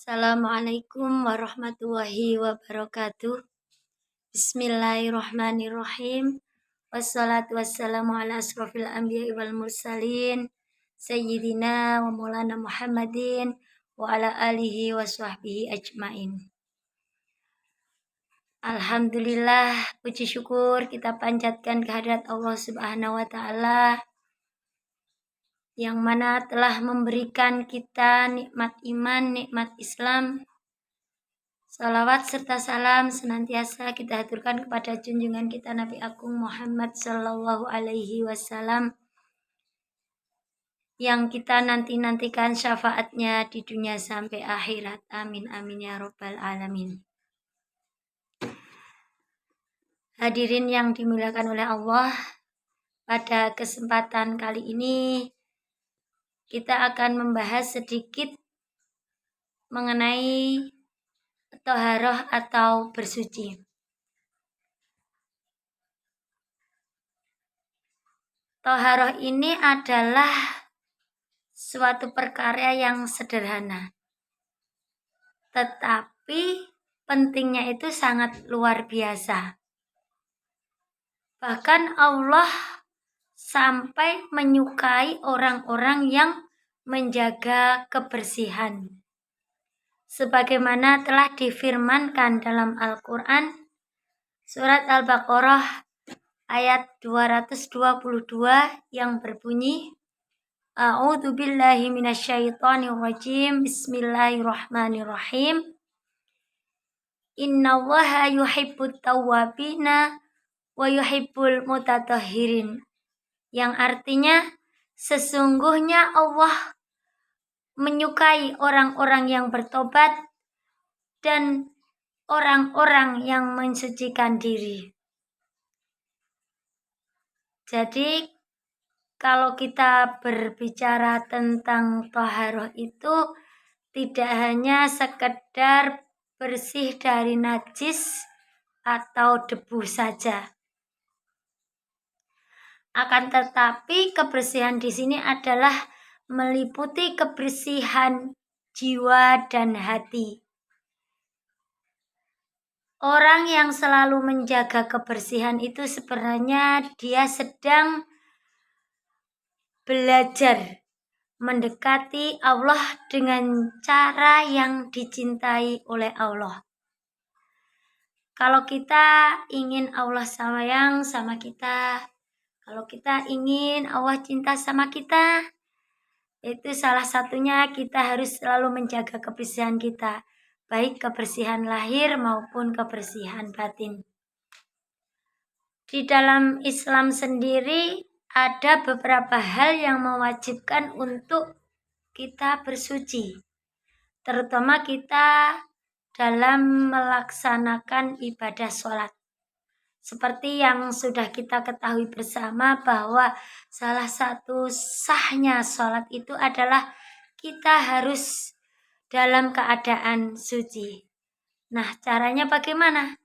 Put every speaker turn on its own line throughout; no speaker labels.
Assalamualaikum warahmatullahi wabarakatuh. Bismillahirrahmanirrahim. Wassalatu wassalamu ala asrofil anbiya wal mursalin Sayyidina wa maulana Muhammadin wa ala alihi wa sahbihi ajmain. Alhamdulillah, puji syukur kita panjatkan kehadirat Allah Subhanahu wa Ta'ala yang mana telah memberikan kita nikmat iman, nikmat Islam. Salawat serta salam senantiasa kita haturkan kepada junjungan kita Nabi Agung Muhammad Sallallahu Alaihi Wasallam yang kita nantikan syafaatnya di dunia sampai akhirat. Amin amin ya robbal alamin. Hadirin yang dimuliakan oleh Allah, pada kesempatan kali ini kita akan membahas sedikit mengenai thaharah atau bersuci. Thaharah ini adalah suatu perkara yang sederhana, tetapi pentingnya itu sangat luar biasa. Bahkan Allah sampai menyukai orang-orang yang menjaga kebersihan. Sebagaimana telah difirmankan dalam Al-Quran, surat Al-Baqarah ayat 222 yang berbunyi, A'udzu billahi minasyaitonir rajim. Bismillahirrahmanirrahim. Innallaha yuhibbut tawwabina wa yuhibbul mutatahhirin. Yang artinya sesungguhnya Allah menyukai orang-orang yang bertobat dan orang-orang yang mensucikan diri. Jadi kalau kita berbicara tentang thaharah itu tidak hanya sekedar bersih dari najis atau debu saja. Akan tetapi kebersihan di sini adalah meliputi kebersihan jiwa dan hati. Orang yang selalu menjaga kebersihan itu sebenarnya dia sedang belajar mendekati Allah dengan cara yang dicintai oleh Allah. Kalau kita ingin Allah sayang sama kita, kalau kita ingin Allah cinta sama kita, itu salah satunya kita harus selalu menjaga kebersihan kita, baik kebersihan lahir maupun kebersihan batin. Di dalam Islam sendiri ada beberapa hal yang mewajibkan untuk kita bersuci, terutama kita dalam melaksanakan ibadah sholat. Seperti yang sudah kita ketahui bersama bahwa salah satu sahnya sholat itu adalah kita harus dalam keadaan suci. Nah, caranya bagaimana?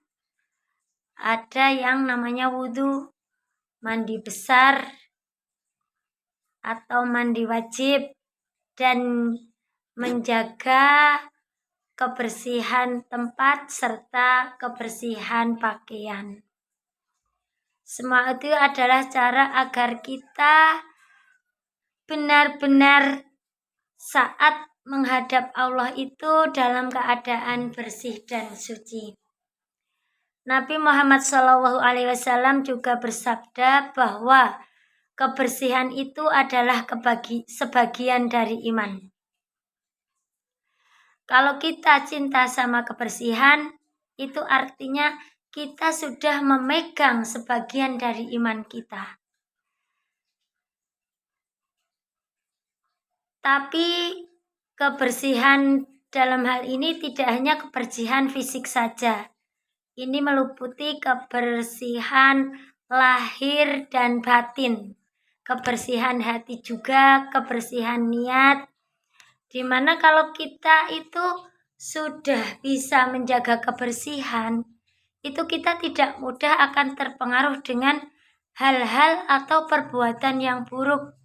Ada yang namanya wudhu, mandi besar, atau mandi wajib, dan menjaga kebersihan tempat serta kebersihan pakaian. Semua itu adalah cara agar kita benar-benar saat menghadap Allah itu dalam keadaan bersih dan suci. Nabi Muhammad SAW juga bersabda bahwa kebersihan itu adalah sebagian dari iman. Kalau kita cinta sama kebersihan, itu artinya kita sudah memegang sebagian dari iman kita. Tapi kebersihan dalam hal ini tidak hanya kebersihan fisik saja. Ini meliputi kebersihan lahir dan batin, kebersihan hati juga, kebersihan niat. Dimana kalau kita itu sudah bisa menjaga kebersihan, itu kita tidak mudah akan terpengaruh dengan hal-hal atau perbuatan yang buruk.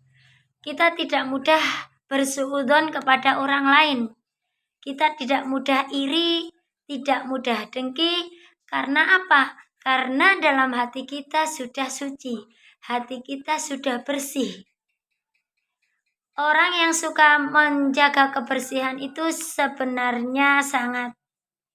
Kita tidak mudah bersuudzon kepada orang lain. Kita tidak mudah iri, tidak mudah dengki. Karena apa? Karena dalam hati kita sudah suci, hati kita sudah bersih. Orang yang suka menjaga kebersihan itu sebenarnya sangat,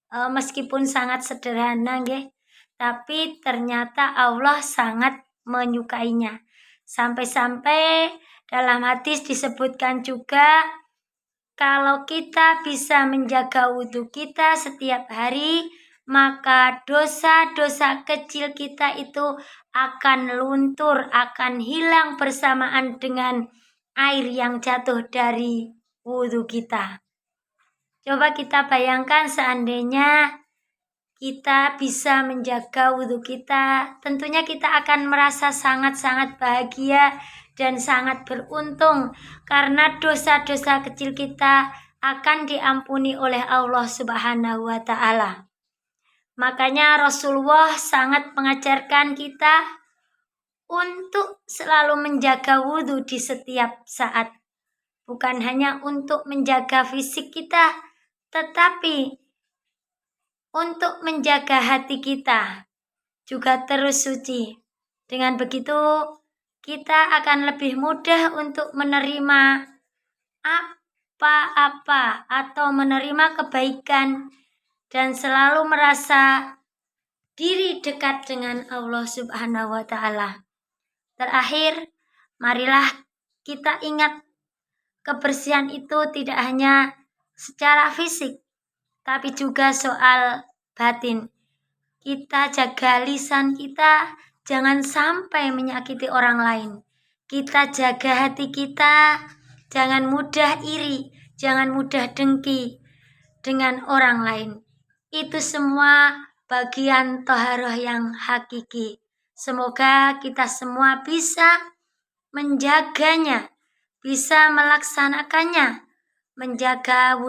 meskipun sangat sederhana, nggih, tapi ternyata Allah sangat menyukainya. Sampai-sampai dalam hadis disebutkan juga, kalau kita bisa menjaga wudhu kita setiap hari, maka dosa-dosa kecil kita itu akan luntur, akan hilang bersamaan dengan air yang jatuh dari wudhu kita. Coba kita bayangkan seandainya kita bisa menjaga wudhu kita, tentunya kita akan merasa sangat-sangat bahagia dan sangat beruntung karena dosa-dosa kecil kita akan diampuni oleh Allah Subhanahu wa Ta'ala. Makanya Rasulullah sangat mengajarkan kita untuk selalu menjaga wudhu di setiap saat. Bukan hanya untuk menjaga fisik kita, tetapi untuk menjaga hati kita juga terus suci. Dengan begitu, kita akan lebih mudah untuk menerima apa-apa atau menerima kebaikan dan selalu merasa diri dekat dengan Allah Subhanahu wa Ta'ala. Terakhir, marilah kita ingat kebersihan itu tidak hanya secara fisik, tapi juga soal batin. Kita jaga lisan kita, jangan sampai menyakiti orang lain. Kita jaga hati kita, jangan mudah iri, jangan mudah dengki dengan orang lain. Itu semua bagian thaharah yang hakiki. Semoga kita semua bisa menjaganya, bisa melaksanakannya, menjaga